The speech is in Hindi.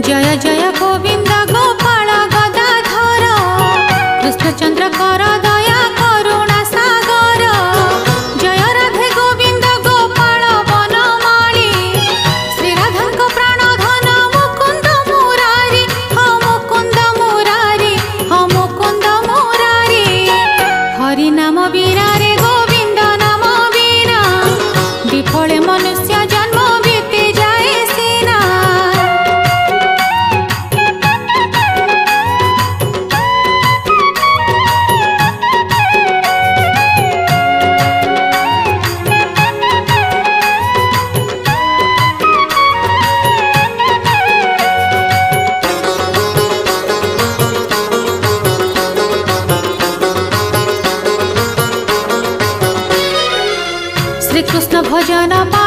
जय जय गोविंद गोपाल गदाधर कृष्णचंद्र कर दया करुणा सागर जय राधे गोविंद गोपाल वनमाली श्री राधा प्राण धन मुकुंद मुरारी हो मुकुंद मुरारी हो मुकुंद मुरारी हरि नाम वीरा रे गोविंद नाम वीरा विफले मनुष्य जन्म बीती जाए सीना। श्री कृष्ण भजन पा